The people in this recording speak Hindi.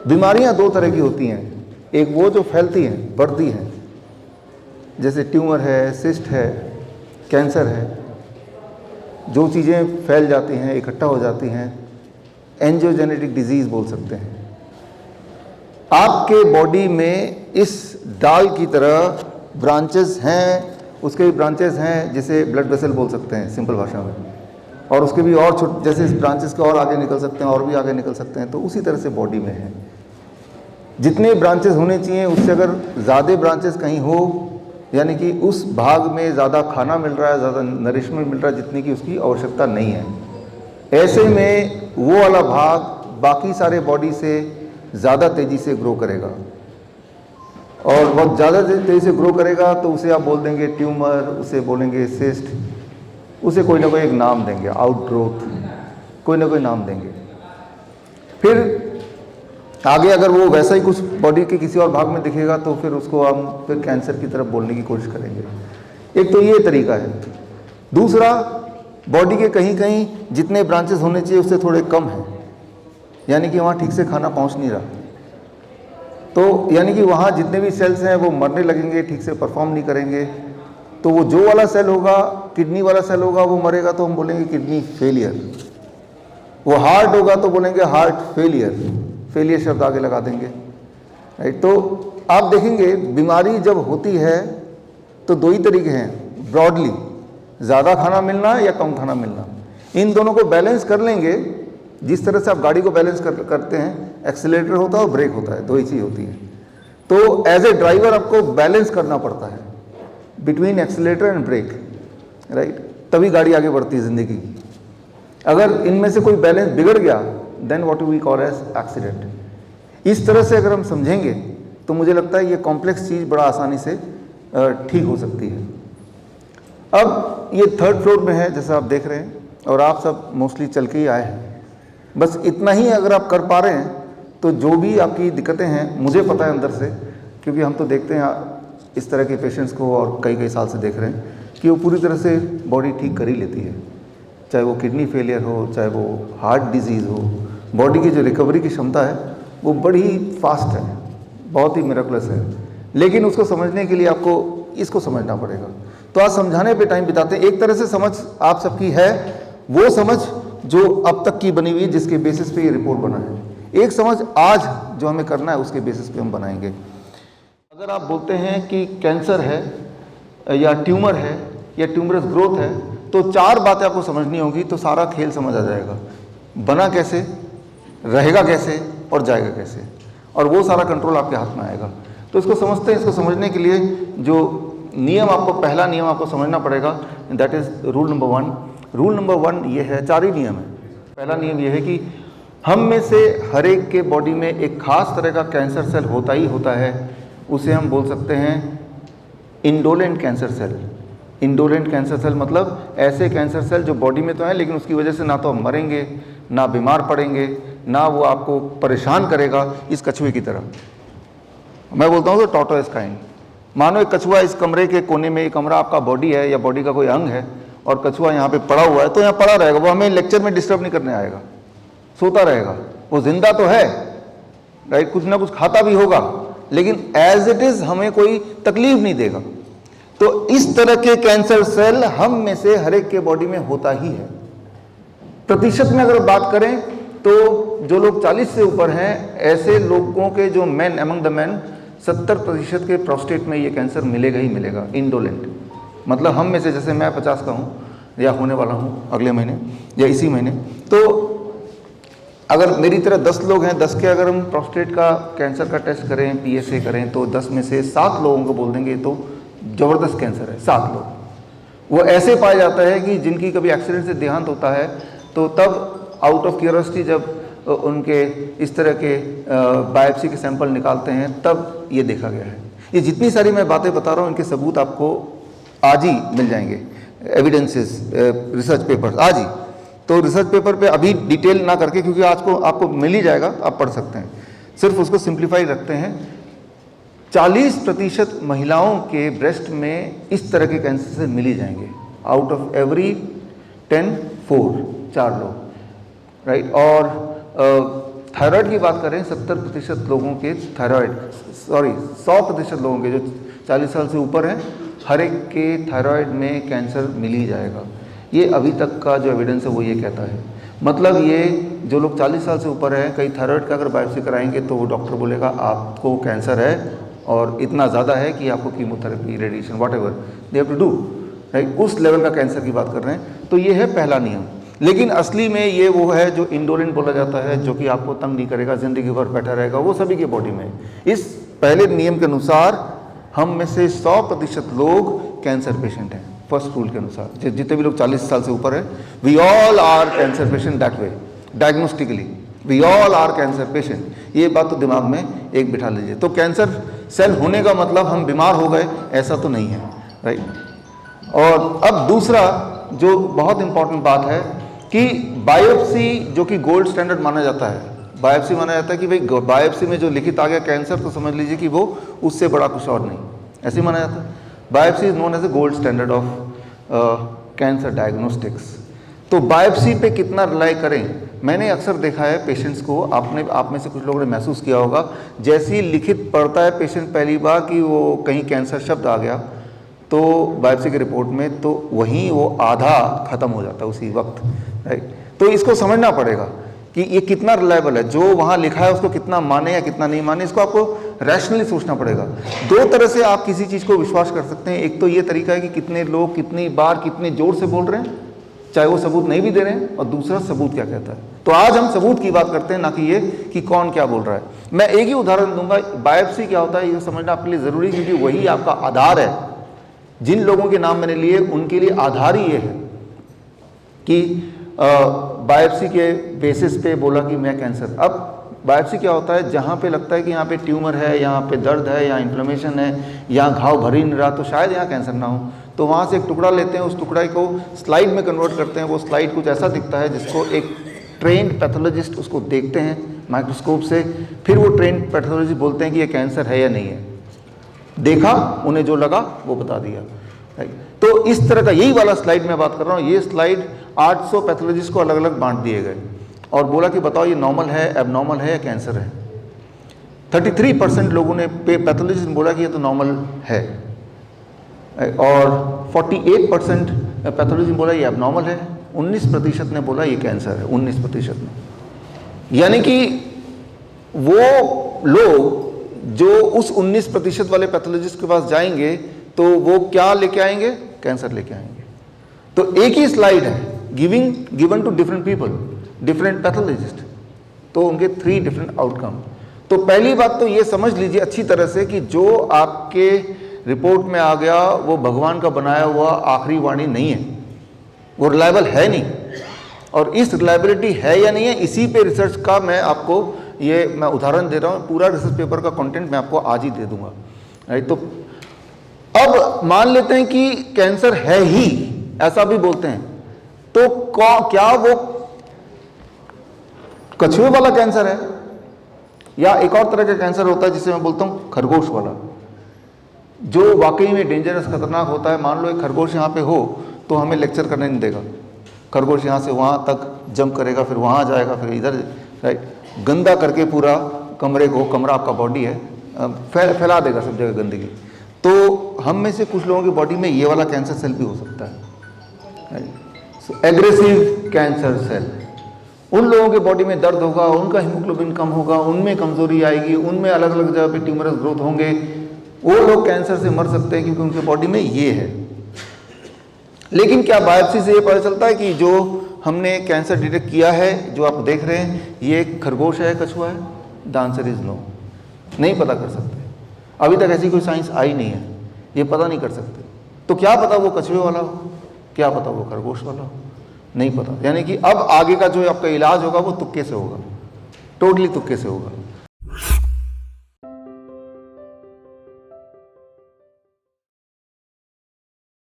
बीमारियां दो तरह की होती हैं, एक वो जो फैलती हैं, बढ़ती हैं, जैसे ट्यूमर है, सिस्ट है, कैंसर है, जो चीज़ें फैल जाती हैं, इकट्ठा हो जाती हैं, एंजियोजेनेटिक डिजीज़ बोल सकते हैं। आपके बॉडी में इस डाल की तरह ब्रांचेस हैं, उसके भी ब्रांचेस हैं, जिसे ब्लड वेसल बोल सकते हैं सिंपल भाषा में, और उसके भी और छोटे, जैसे इस ब्रांचेस के और आगे निकल सकते हैं और भी आगे निकल सकते हैं। तो उसी तरह से बॉडी में है, जितने ब्रांचेस होने चाहिए उससे अगर ज़्यादा ब्रांचेस कहीं हो, यानी कि उस भाग में ज़्यादा खाना मिल रहा है, ज़्यादा नरिशमेंट मिल रहा है जितनी की उसकी आवश्यकता नहीं है, ऐसे में वो वाला भाग बाकी सारे बॉडी से ज़्यादा तेज़ी से ग्रो करेगा, और बहुत ज़्यादा तेज़ी से ग्रो करेगा तो उसे आप बोल देंगे ट्यूमर, उसे बोलेंगे सिस्ट, उसे कोई ना कोई एक नाम देंगे, आउटग्रोथ, कोई ना कोई नाम देंगे। फिर आगे अगर वो वैसा ही कुछ बॉडी के किसी और भाग में दिखेगा तो फिर उसको हम फिर कैंसर की तरफ बोलने की कोशिश करेंगे। एक तो ये तरीका है। दूसरा, बॉडी के कहीं कहीं जितने ब्रांचेस होने चाहिए उससे थोड़े कम हैं, यानी कि वहाँ ठीक से खाना पहुँच नहीं रहा, तो यानी कि वहाँ जितने भी सेल्स हैं वो मरने लगेंगे, ठीक से परफॉर्म नहीं करेंगे। तो वो जो वाला सेल होगा, किडनी वाला सेल होगा, वो मरेगा तो हम बोलेंगे किडनी फेलियर। वो हार्ट होगा तो बोलेंगे हार्ट फेलियर, फेलियर शब्द आगे लगा देंगे, राइट। तो आप देखेंगे बीमारी जब होती है तो दो ही तरीके हैं ब्रॉडली, ज़्यादा खाना मिलना या कम खाना मिलना। इन दोनों को बैलेंस कर लेंगे, जिस तरह से आप गाड़ी को बैलेंस करते हैं, एक्सीलरेटर होता है और ब्रेक होता है, दो ही चीज़ होती है। तो एज ए ड्राइवर आपको बैलेंस करना पड़ता है between accelerator and brake, right, तभी गाड़ी आगे बढ़ती है ज़िंदगी की। अगर इनमें से कोई बैलेंस बिगड़ गया then what we call as accident. इस तरह से अगर हम समझेंगे तो मुझे लगता है ये कॉम्प्लेक्स चीज़ बड़ा आसानी से ठीक हो सकती है। अब ये 3rd फ्लोर में है जैसा आप देख रहे हैं, और आप सब मोस्टली चल के ही आए हैं। बस इतना ही अगर आप कर पा रहे हैं तो जो भी आपकी दिक्कतें हैं, मुझे पता है अंदर से, क्योंकि हम तो देखते हैं इस तरह के पेशेंट्स को और कई कई साल से देख रहे हैं कि वो पूरी तरह से बॉडी ठीक कर ही लेती है, चाहे वो किडनी फेलियर हो, चाहे वो हार्ट डिजीज़ हो। बॉडी की जो रिकवरी की क्षमता है वो बड़ी फास्ट है, बहुत ही मिरेकुलस है। लेकिन उसको समझने के लिए आपको इसको समझना पड़ेगा। तो आज समझाने पे टाइम बिताते हैं। एक तरह से समझ आप सबकी है, वो समझ जो अब तक की बनी हुई है, जिसके बेसिस पे ये रिपोर्ट बना है। एक समझ आज जो हमें करना है उसके बेसिस पे हम बनाएंगे। अगर आप बोलते हैं कि कैंसर है या ट्यूमर है या ट्यूमरस ग्रोथ है, तो 4 बातें आपको समझनी होगी, तो सारा खेल समझ आ जाएगा। बना कैसे, रहेगा कैसे और जाएगा कैसे, और वो सारा कंट्रोल आपके हाथ में आएगा। तो इसको समझते हैं। इसको समझने के लिए जो नियम आपको, पहला नियम आपको समझना पड़ेगा, that is rule number 1। Rule number 1 ये है, 4 ही नियम है। पहला नियम ये है कि हम में से हर एक के बॉडी में एक खास तरह का कैंसर सेल होता ही होता है। उसे हम बोल सकते हैं indolent cancer cell. Indolent cancer cell मतलब ऐसे कैंसर सेल जो बॉडी में तो हैं, लेकिन उसकी वजह से ना तो हम मरेंगे, ना बीमार पड़ेंगे, ना वो आपको परेशान करेगा, इस कछुए की तरह। मैं बोलता हूँ तो टॉर्टोइस काइंड। मानो एक कछुआ इस कमरे के कोने में, एक कमरा आपका बॉडी है या बॉडी का कोई अंग है, और कछुआ यहाँ पे पड़ा हुआ है, तो यहाँ पड़ा रहेगा, वो हमें लेक्चर में डिस्टर्ब नहीं करने आएगा, सोता रहेगा। वो जिंदा तो है, राइट, कुछ ना कुछ खाता भी होगा, लेकिन एज इट इज हमें कोई तकलीफ नहीं देगा। तो इस तरह के कैंसर सेल हम में से हर एक के बॉडी में होता ही है। प्रतिशत में अगर बात करें तो जो लोग 40 से ऊपर हैं, ऐसे लोगों के जो मैन अमंग द मैन 70% के प्रोस्टेट में ये कैंसर मिलेगा ही मिलेगा, इंडोलेंट। मतलब हम में से, जैसे मैं 50 का हूँ या होने वाला हूँ अगले महीने या इसी महीने, तो अगर मेरी तरह 10 लोग हैं, 10 के अगर हम प्रोस्टेट का कैंसर का टेस्ट करें, PSA करें, तो 10 में से 7 लोगों को बोल देंगे तो ज़बरदस्त कैंसर है। 7 लोग वो ऐसे पाया जाता है कि जिनकी कभी एक्सीडेंट से देहांत होता है, तो तब आउट ऑफ क्यूरियोसिटी जब उनके इस तरह के बायोप्सी के सैंपल निकालते हैं, तब ये देखा गया है। ये जितनी सारी मैं बातें बता रहा हूँ, इनके सबूत आपको आज ही मिल जाएंगे, एविडेंसेस, रिसर्च पेपर्स आज ही। तो रिसर्च पेपर पे अभी डिटेल ना करके, क्योंकि आज को आपको मिल ही जाएगा, आप पढ़ सकते हैं, सिर्फ उसको सिंप्लीफाई रखते हैं। 40% महिलाओं के ब्रेस्ट में इस तरह के कैंसर से मिल ही जाएंगे। आउट ऑफ एवरी 10, 4 लोग, राइट। और थायराइड की बात करें 70% लोगों के थायराइड, 100% लोगों के जो 40 साल से ऊपर हैं, हर एक के थायराइड में कैंसर मिल ही जाएगा। ये अभी तक का जो एविडेंस है वो ये कहता है। मतलब ये जो लोग 40 साल से ऊपर हैं, कई थायराइड का अगर बायोप्सी कराएंगे तो वो डॉक्टर बोलेगा आपको कैंसर है और इतना ज़्यादा है कि आपको chemotherapy, radiation, whatever they have to do, right. उस लेवल का कैंसर की बात कर रहे हैं। तो ये है पहला नियम। लेकिन असली में ये वो है जो इंडोलेंट बोला जाता है, जो कि आपको तंग नहीं करेगा, ज़िंदगी भर बैठा रहेगा, वो सभी की बॉडी में। इस पहले नियम के अनुसार हम में से 100% लोग कैंसर पेशेंट हैं, फर्स्ट रूल के अनुसार। जितने भी लोग 40 साल से ऊपर है, we all are cancer patient that way, diagnostically we all are cancer patient. ये बात तो दिमाग में एक बिठा लीजिए। तो कैंसर सेल होने का मतलब हम बीमार हो गए, ऐसा तो नहीं है, राइट। और अब दूसरा जो बहुत इंपॉर्टेंट बात है कि बायोप्सी, जो कि गोल्ड स्टैंडर्ड माना जाता है, बायोप्सी माना जाता है कि भाई बायोप्सी में जो लिखित आ गया कैंसर, तो समझ लीजिए कि वो उससे बड़ा कुछ और नहीं, ऐसे माना जाता है। Biopsy is known as a gold standard of cancer diagnostics. तो बायोप्सी पे कितना रिलाई करें? मैंने अक्सर देखा है पेशेंट्स को, आप में से कुछ लोगों ने महसूस किया होगा, जैसे ही लिखित पढ़ता है पेशेंट पहली बार कि वो कहीं कैंसर शब्द आ गया तो बायोप्सी की रिपोर्ट में, तो वहीं वो आधा खत्म हो जाता है उसी वक्त, राइट। तो इसको समझना पड़ेगा कि ये कितना रिलायबल है, जो वहाँ लिखा है उसको कितना माने या कितना नहीं माने, इसको आपको रैशनली सोचना पड़ेगा। दो तरह से आप किसी चीज़ को विश्वास कर सकते हैं। एक तो ये तरीका है कि कितने लोग कितनी बार कितने जोर से बोल रहे हैं, चाहे वो सबूत नहीं भी दे रहे हैं, और दूसरा सबूत क्या कहता है। तो आज हम सबूत की बात करते हैं, ना कि ये कि कौन क्या बोल रहा है। मैं एक ही उदाहरण दूंगा। बायोप्सी क्या होता है ये समझना आपके लिए ज़रूरी है, क्योंकि वही आपका आधार है। जिन लोगों के नाम मैंने लिए उनके लिए आधार ही ये है कि बायोप्सी के बेसिस पे बोला कि मैं कैंसर। अब बायोप्सी क्या होता है, जहाँ पे लगता है कि यहाँ पे ट्यूमर है, यहाँ पे दर्द है, यहाँ इन्फ्लेमेशन है, यहाँ घाव भर ही नहीं रहा, तो शायद यहाँ कैंसर ना हो। तो वहाँ से एक टुकड़ा लेते हैं, उस टुकड़े को स्लाइड में कन्वर्ट करते हैं। वो स्लाइड कुछ ऐसा दिखता है जिसको एक ट्रेंड पैथोलॉजिस्ट उसको देखते हैं माइक्रोस्कोप से, फिर वो ट्रेंड पैथोलॉजिस्ट बोलते हैं कि ये कैंसर है या नहीं है। देखा, उन्हें जो लगा वो बता दिया, राइट। तो इस तरह का यही वाला स्लाइड मैं बात कर रहा हूँ। ये स्लाइड 800 पैथोलॉजिस्ट को अलग अलग बांट दिए गए और बोला कि बताओ ये नॉर्मल है, एबनॉर्मल है या कैंसर है। 33% लोगों ने पैथोलॉजिस्ट ने बोला कि ये तो नॉर्मल है, और 48% पैथोलॉजिस्ट ने बोला ये एबनॉर्मल है। 19% ने बोला ये कैंसर है, 19% ने। यानी कि वो लोग जो उस 19% वाले पैथोलॉजिस्ट के पास जाएंगे तो वो क्या लेके आएंगे? कैंसर लेके आएंगे। तो एक ही स्लाइड है, given to different people, different pathologist, तो उनके 3 डिफरेंट आउटकम। तो पहली बात तो ये समझ लीजिए अच्छी तरह से कि जो आपके रिपोर्ट में आ गया वो भगवान का बनाया हुआ आखिरी वाणी नहीं है, वो रिलायबल है नहीं। और इस रिलायबिलिटी है या नहीं है, इसी पे रिसर्च का मैं आपको मैं उदाहरण दे रहा हूँ। पूरा रिसर्च पेपर का कंटेंट मैं आपको आज ही दे दूंगा, राइट। तो अब मान लेते हैं कि कैंसर है ही, ऐसा भी बोलते हैं, तो क्या वो कछुए वाला कैंसर है, या एक और तरह का कैंसर होता है जिसे मैं बोलता हूं खरगोश वाला, जो वाकई में डेंजरस, खतरनाक होता है। मान लो एक खरगोश यहाँ पे हो तो हमें लेक्चर करने नहीं देगा। खरगोश यहाँ से वहाँ तक जंप करेगा, फिर वहाँ जाएगा, फिर इधर, राइट, गंदा करके पूरा कमरे को, कमरा आपका बॉडी है, फैला देगा सब जगह गंदगी। तो हम में से कुछ लोगों की बॉडी में ये वाला कैंसर सेल भी हो सकता है, एग्रेसिव कैंसर सेल। उन लोगों के बॉडी में दर्द होगा, उनका हीमोग्लोबिन कम होगा, उनमें कमजोरी आएगी, उनमें अलग अलग जगह पे ट्यूमरस ग्रोथ होंगे। वो लोग कैंसर से मर सकते हैं क्योंकि उनके बॉडी में ये है। लेकिन क्या बायोप्सी से ये पता चलता है कि जो हमने कैंसर डिटेक्ट किया है, जो आप देख रहे हैं, ये खरगोश है, कछुआ है? द आंसर इज नो, नहीं पता कर सकते। अभी तक ऐसी कोई साइंस आई नहीं है, ये पता नहीं कर सकते। तो क्या पता वो कछुए वाला हो, क्या पता वो खरगोश वाला हो, नहीं पता। यानी कि अब आगे का जो आपका इलाज होगा वो तुक्के से होगा, टोटली तुक्के से होगा।